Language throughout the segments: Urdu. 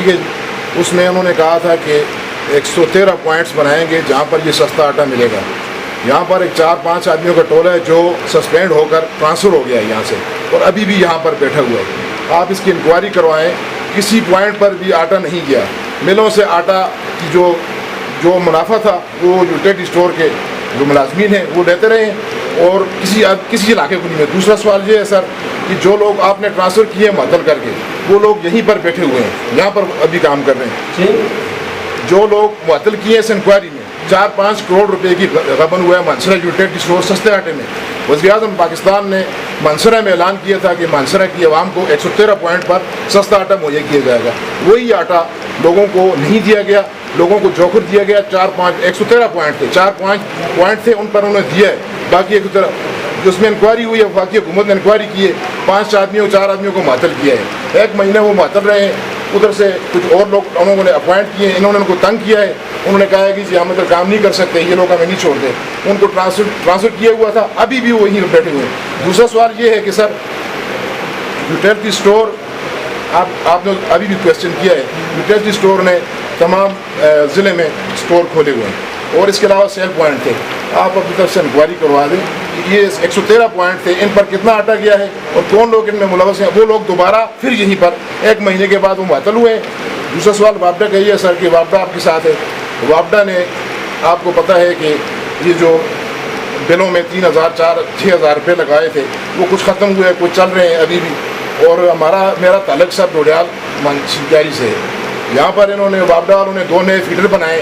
ٹھیک ہے جی، اس میں انہوں نے کہا تھا کہ 113 پوائنٹس بنائیں گے جہاں پر یہ سستا آٹا ملے گا. یہاں پر ایک 4-5 آدمیوں کا ٹولہ ہے جو سسپینڈ ہو کر ٹرانسفر ہو گیا ہے یہاں سے اور ابھی بھی یہاں پر بیٹھا ہوا ہے. آپ اس کی انکوائری کروائیں. کسی پوائنٹ پر بھی آٹا نہیں گیا. ملوں سے آٹا کی جو منافع تھا وہ یوٹیلیٹی اسٹور کے جو ملازمین ہیں وہ دیتے رہے ہیں اور کسی علاقے کو نہیں ہے. دوسرا سوال یہ ہے سر کہ جو لوگ آپ نے ٹرانسفر کیے ہیں معطل کر کے وہ لوگ یہیں پر بیٹھے ہوئے ہیں, یہاں پر ابھی کام کر رہے ہیں. جو لوگ معطل کیے ہیں اس انکوائری میں 4-5 کروڑ روپے کی غبن ہوا ہے مانسرہ یوٹیلیٹی اسٹور سستے آٹے میں. وزیر اعظم پاکستان نے مانسرہ میں اعلان کیا تھا کہ مانسرہ کی عوام کو 113 پوائنٹ پر سستا آٹا مہیا کیا جائے گا. وہی آٹا لوگوں کو نہیں دیا گیا, لوگوں کو جوکر دیا گیا. 113 پوائنٹ تھے, 4-5 پوائنٹ تھے ان پر انہوں نے دیا ہے. باقی 113 جس میں انکوائری ہوئی ہے وفاقی حکومت نے انکوائری کی ہے, 5 آدمیوں 4 آدمیوں کو معطل کیا ہے. 1 مہینہ وہ معطل رہے ہیں. ادھر سے کچھ اور لوگ انہوں نے اپوائنٹ کیے ہیں, انہوں نے ان کو تنگ کیا ہے. انہوں نے کہا ہے کہ جی ہم ادھر کام نہیں کر سکتے, یہ لوگ ہمیں نہیں چھوڑتے. ان کو ٹرانسفر کیا ہوا تھا, ابھی بھی وہ وہیں بیٹھے ہوئے ہیں. دوسرا سوال یہ ہے کہ سر یوٹیلیٹی اسٹور آپ نے ابھی بھی کویشچن کیا ہے, یوٹیلیٹی اسٹور نے تمام ضلع میں اسٹور کھولے ہوئے ہیں اور اس کے علاوہ سیل پوائنٹ تھے. آپ اپنی طرف سے انکوائری کروا دیں کہ یہ 113 پوائنٹ تھے, ان پر کتنا آٹا گیا ہے اور کون لوگ ان میں ملوث ہیں. وہ لوگ دوبارہ پھر یہیں پر 1 مہینے کے بعد وہ معطل ہوئے ہیں. دوسرا سوال وابڈا کا یہ ہے سر کہ وابڈا آپ کے ساتھ ہے. وابڈا نے آپ کو پتہ ہے کہ یہ جو بلوں میں 3,000-6,000 روپے لگائے تھے وہ کچھ ختم ہوئے, کچھ چل رہے ہیں ابھی بھی. اور میرا تعلق سر ڈوڈیال منشیاری سے ہے. یہاں پر انہوں نے وابڈا والوں نے 2 نئے فیڈر بنائے,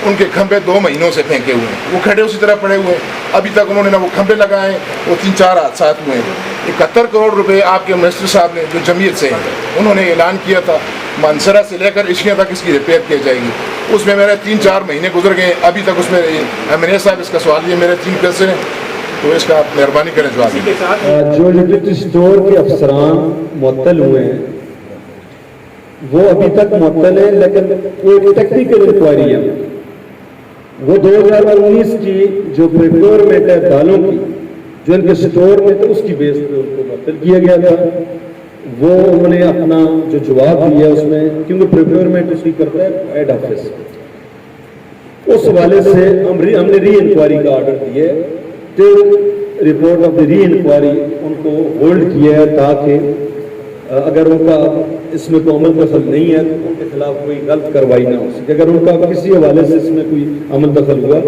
ان کے کھمبے 2 مہینوں سے پھینکے ہوئے ہیں, وہ کھڑے اسی طرح پڑے ہوئے ہیں. ابھی تک انہوں نے نہ وہ کھمبے لگائے ہیں, وہ 3-4 حادثات ہوئے ہیں. 71 کروڑ روپے آپ کے منسٹر صاحب نے جو جمعیت سے ہیں انہوں نے اعلان کیا تھا مانسرہ سے لے کر عشقیہ تک اس کی ریپیئر کی جائے گی. اس میں میرے 3-4 مہینے گزر گئے ہیں, ابھی تک اس میں امینیہ صاحب اس کا سوال یہ میرے 3 پیسے ہیں, تو اس کا آپ مہربانی کریں جواب دیں. جو یوٹیلیٹی اسٹور کے افسران معطل ہوئے ہیں وہ ابھی تک معطل ہیں, لیکن ایک ٹیکنیکل انکوائری ہے. وہ 2019 کی جو پریپیورمنٹ ہے دالوں کی جو ان کے اسٹور میں تھے اس کی بیس پہ ان کو معطل کیا گیا تھا. وہ انہوں نے اپنا جو جواب دیا اس میں, کیونکہ پریپیورمنٹ اس کی کرتا ہے ہیڈ آفس, اس حوالے سے ہم نے ری انکوائری کا آرڈر دیا ہے. تو report of the re inquiry ان کو ہولڈ کیا ہے تاکہ اگر ان کا اس میں کوئی عمل دخل نہیں ہے تو ان کے خلاف کوئی غلط کارروائی نہ ہو سکے. اگر ان کا کسی حوالے سے اس میں کوئی عمل دخل ہوا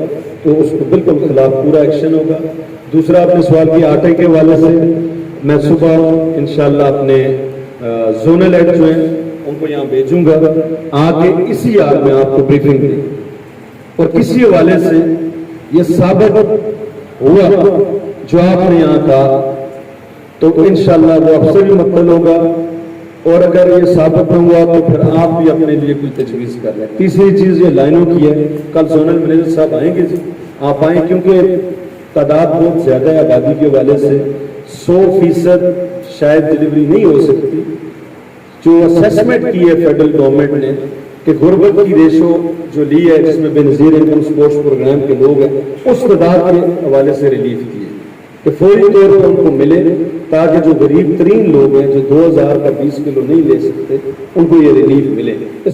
تو اس کو بالکل خلاف پورا ایکشن ہوگا. دوسرا آپ نے سوال کیا آٹے کے حوالے سے, میں صبح انشاءاللہ اپنے زونل ہیڈ جو ہیں ان کو یہاں بھیجوں گا, آ کے اسی حال میں آپ کو بریفنگ دیں. اور کسی حوالے سے یہ ثابت ہوا جو آپ نے یہاں کہا تو انشاءاللہ وہ افسر بھی معطل ہوگا, اور اگر یہ ثابت نہ ہوا تو پھر آپ بھی اپنے لیے کوئی تجویز کر لیں. تیسری چیز یہ لائنوں کی ہے. کل زونل مینیجر صاحب آئیں گے, جی آپ آئیں, کیونکہ تعداد بہت زیادہ ہے آبادی کے حوالے سے 100% شاید ڈلیوری نہیں ہو سکتی. جو اسیسمنٹ کی ہے فیڈرل گورنمنٹ نے کہ غربت کی ریشو جو لی ہے جس میں بے نظیر انکم سپورٹس پروگرام کے لوگ ہیں اس تعداد کے حوالے سے ریلیف کی ہے کہ فوری طور پر ان کو ملے تاکہ جو غریب ترین لوگ ہیں جو 2000 کا 20 کلو نہیں لے سکتے ان کو یہ ریلیف ملے.